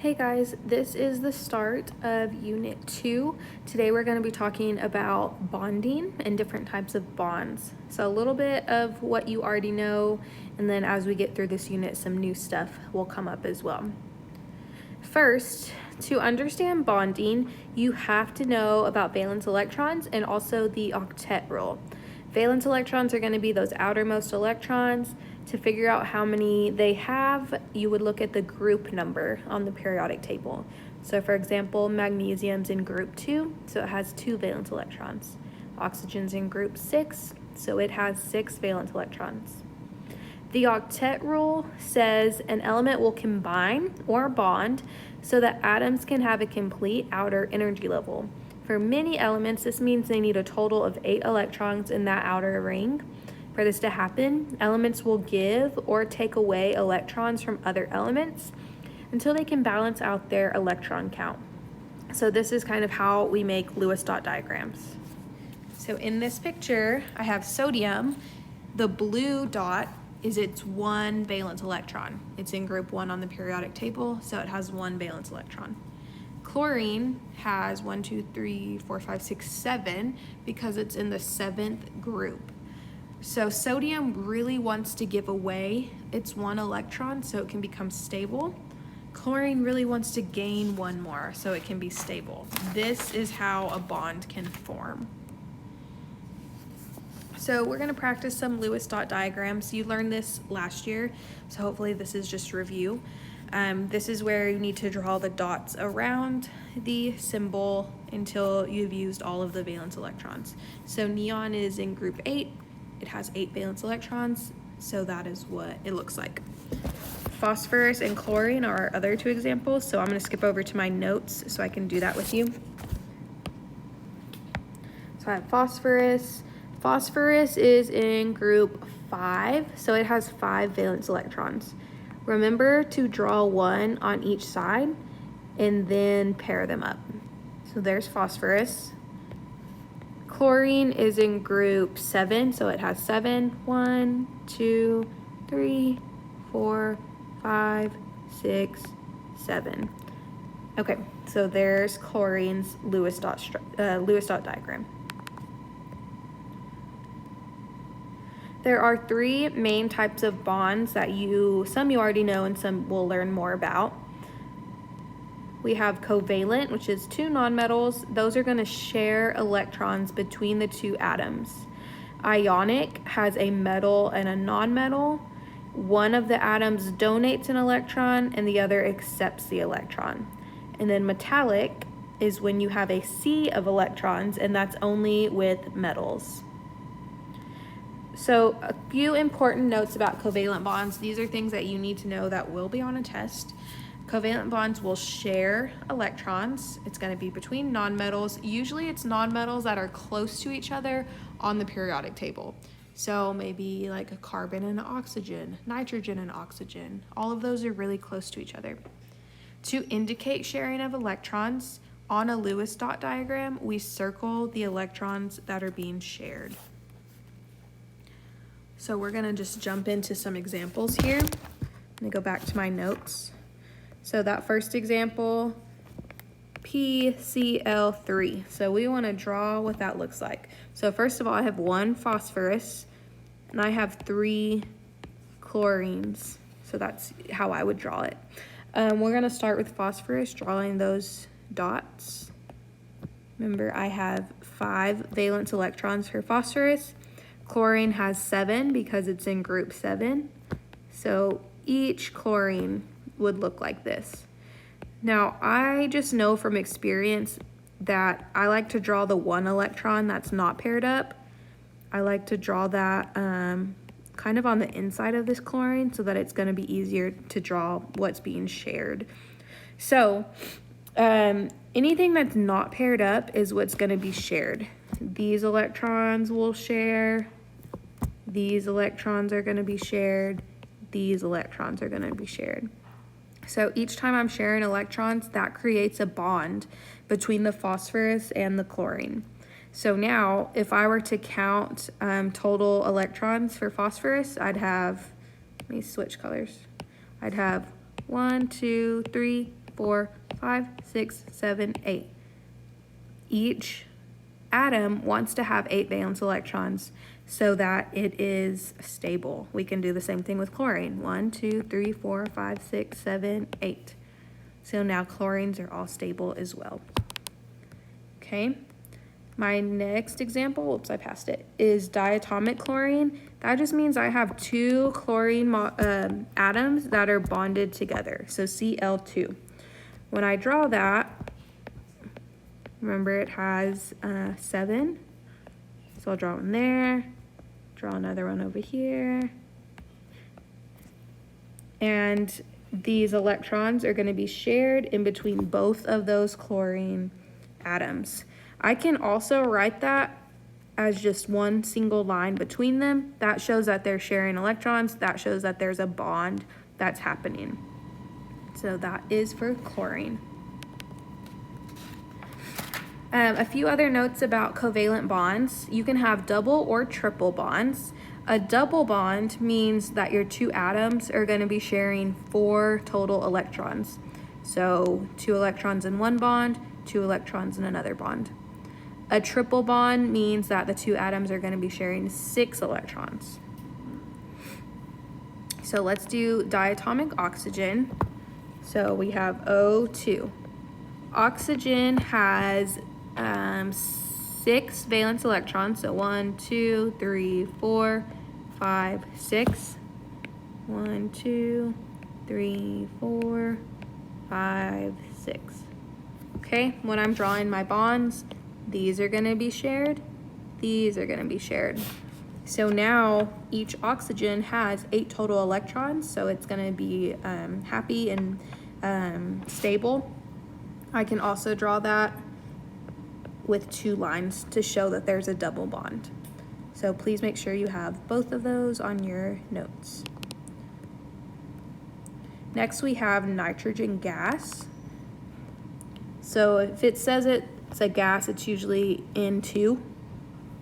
Hey guys, this is the start of Unit 2. Today we're going to be talking about bonding and different types of bonds. So a little bit of what you already know, and then as we get through this unit, some new stuff will come up as well. First, to understand bonding, you have to know about valence electrons and also the octet rule. Valence electrons are going to be those outermost electrons. To figure out how many they have, you would look at the group number on the periodic table. So for example, magnesium's in group 2, so it has 2 valence electrons. Oxygen's in group 6, so it has 6 valence electrons. The octet rule says an element will combine or bond so that atoms can have a complete outer energy level. For many elements, this means they need a total of 8 electrons in that outer ring. For this to happen, elements will give or take away electrons from other elements until they can balance out their electron count. So this is kind of how we make Lewis dot diagrams. So in this picture, I have sodium. The blue dot is its 1 valence electron. It's in group 1 on the periodic table, so it has 1 valence electron. Chlorine has 1, 2, 3, 4, 5, 6, 7 because it's in the 7th group. So sodium really wants to give away its 1 electron so it can become stable. Chlorine really wants to gain 1 more so it can be stable. This is how a bond can form. So we're going to practice some Lewis dot diagrams. You learned this last year, so hopefully this is just review. This is where you need to draw the dots around the symbol until you've used all of the valence electrons. So neon is in group 8. It has 8 valence electrons, so that is what it looks like. Phosphorus and chlorine are our other 2 examples, so I'm going to skip over to my notes so I can do that with you. So I have phosphorus. Phosphorus is in group 5, so it has 5 valence electrons. Remember to draw 1 on each side and then pair them up. So there's phosphorus. Chlorine is in group 7, so it has 7. 1, 2, 3, 4, 5, 6, 7. Okay, so there's chlorine's Lewis dot diagram. There are 3 main types of bonds that some you already know and some we'll learn more about. We have covalent, which is 2 nonmetals. Those are going to share electrons between the 2 atoms. Ionic has a metal and a nonmetal. One of the atoms donates an electron and the other accepts the electron. And then metallic is when you have a sea of electrons, and that's only with metals. So a few important notes about covalent bonds. These are things that you need to know that will be on a test. Covalent bonds will share electrons. It's going to be between nonmetals. Usually it's nonmetals that are close to each other on the periodic table. So maybe like a carbon and oxygen, nitrogen and oxygen. All of those are really close to each other. To indicate sharing of electrons, on a Lewis dot diagram, we circle the electrons that are being shared. So we're going to just jump into some examples here. Let me go back to my notes. So that first example, PCl3. So we want to draw what that looks like. So first of all, I have 1 phosphorus and I have 3 chlorines. So that's how I would draw it. We're going to start with phosphorus, drawing those dots. Remember, I have 5 valence electrons for phosphorus. Chlorine has 7 because it's in group 7. So each chlorine would look like this. Now, I just know from experience that I like to draw the 1 electron that's not paired up. I like to draw that kind of on the inside of this chlorine so that it's going to be easier to draw what's being shared. So anything that's not paired up is what's going to be shared. These electrons will share. These electrons are going to be shared. These electrons are going to be shared. So each time I'm sharing electrons, that creates a bond between the phosphorus and the chlorine. So now, if I were to count total electrons for phosphorus, I'd have, let me switch colors. I'd have 1, 2, 3, 4, 5, 6, 7, 8. Each atom wants to have 8 valence electrons so that it is stable. We can do the same thing with chlorine. 1, 2, 3, 4, 5, 6, 7, 8. So now chlorines are all stable as well. Okay, my next example, oops, I passed it, is diatomic chlorine. That just means I have 2 chlorine atoms that are bonded together, so Cl2. When I draw that, remember it has 7, so I'll draw one there, draw another one over here, and these electrons are going to be shared in between both of those chlorine atoms. I can also write that as just one single line between them. That shows that they're sharing electrons. That shows that there's a bond that's happening. So that is for chlorine. A few other notes about covalent bonds. You can have double or triple bonds. A double bond means that your 2 atoms are going to be sharing 4 total electrons. So 2 electrons in one bond, 2 electrons in another bond. A triple bond means that the 2 atoms are going to be sharing 6 electrons. So let's do diatomic oxygen. So we have O2. Oxygen has 6 valence electrons, so 1, 2, 3, 4, 5, 6. 1, 2, 3, 4, 5, 6. Okay, when I'm drawing my bonds, these are going to be shared, these are going to be shared. So now each oxygen has 8 total electrons, so it's going to be happy and stable. I can also draw that with 2 lines to show that there's a double bond. So please make sure you have both of those on your notes. Next we have nitrogen gas. So if it says it's a gas, it's usually N2,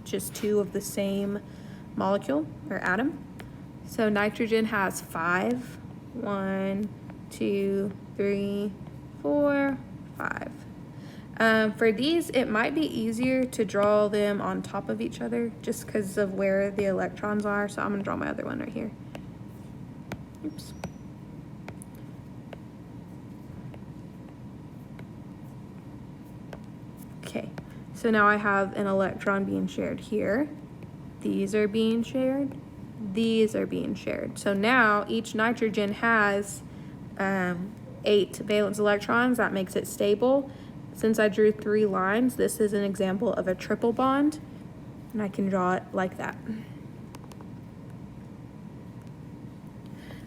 just 2 of the same molecule or atom. So nitrogen has 5. 1, 2, 3, 4, 5. For these, it might be easier to draw them on top of each other just because of where the electrons are. So I'm going to draw my other one right here. Oops. Okay, so now I have an electron being shared here. These are being shared. These are being shared. So now each nitrogen has 8 valence electrons. That makes it stable. Since I drew 3 lines, this is an example of a triple bond, and I can draw it like that.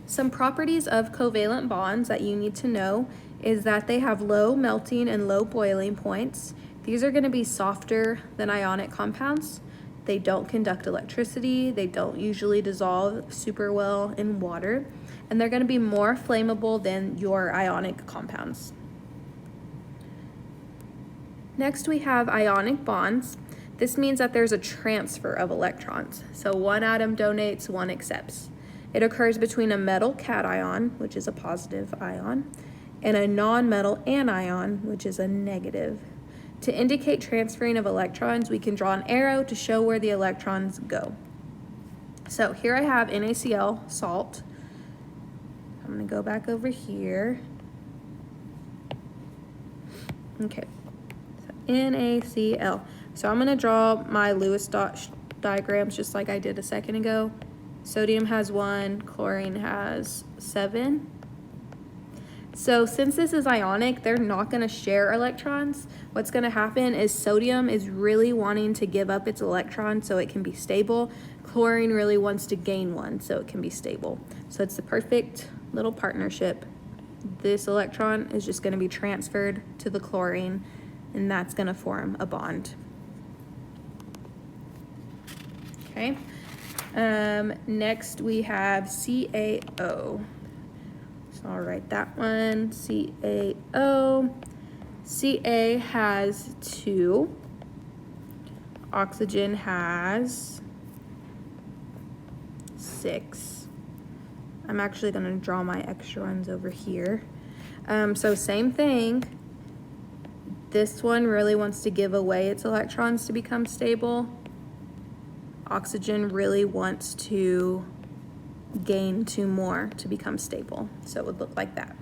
Some properties of covalent bonds that you need to know is that they have low melting and low boiling points. These are going to be softer than ionic compounds. They don't conduct electricity. They don't usually dissolve super well in water, and they're going to be more flammable than your ionic compounds. Next, we have ionic bonds. This means that there's a transfer of electrons. So one atom donates, one accepts. It occurs between a metal cation, which is a positive ion, and a non-metal anion, which is a negative. To indicate transferring of electrons, we can draw an arrow to show where the electrons go. So here I have NaCl, salt. I'm going to go back over here. Okay. NaCl. So I'm going to draw my Lewis dot diagrams just like I did a second ago. Sodium has 1, chlorine has 7. So since this is ionic, they're not going to share electrons. What's going to happen is sodium is really wanting to give up its electron so it can be stable. Chlorine really wants to gain one so it can be stable. So it's the perfect little partnership. This electron is just going to be transferred to the chlorine, and that's going to form a bond. Okay. Next we have CaO. So I'll write that one, CaO. Ca has 2. Oxygen has 6. I'm actually going to draw my extra ones over here. So same thing. This one really wants to give away its electrons to become stable. Oxygen really wants to gain 2 more to become stable. So it would look like that.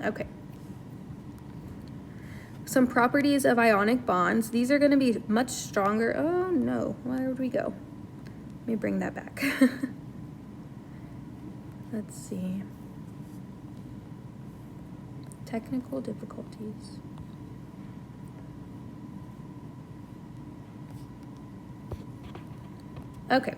Okay. Some properties of ionic bonds. These are going to be much stronger. Oh no, where would we go? Let me bring that back. Let's see. Technical difficulties. Okay,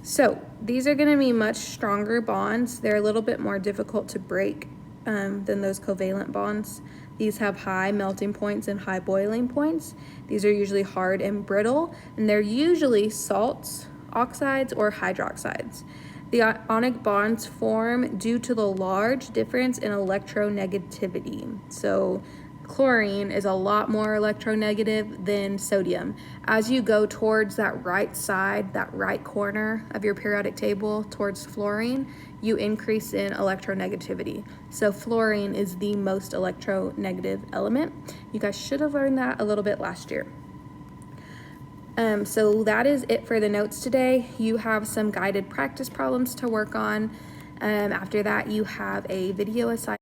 so these are going to be much stronger bonds. They're a little bit more difficult to break than those covalent bonds. These have high melting points and high boiling points. These are usually hard and brittle, and they're usually salts, oxides, or hydroxides. The ionic bonds form due to the large difference in electronegativity. So chlorine is a lot more electronegative than sodium. As you go towards that right side, that right corner of your periodic table towards fluorine, you increase in electronegativity. So fluorine is the most electronegative element. You guys should have learned that a little bit last year. So that is it for the notes today. You have some guided practice problems to work on. After that, you have a video assignment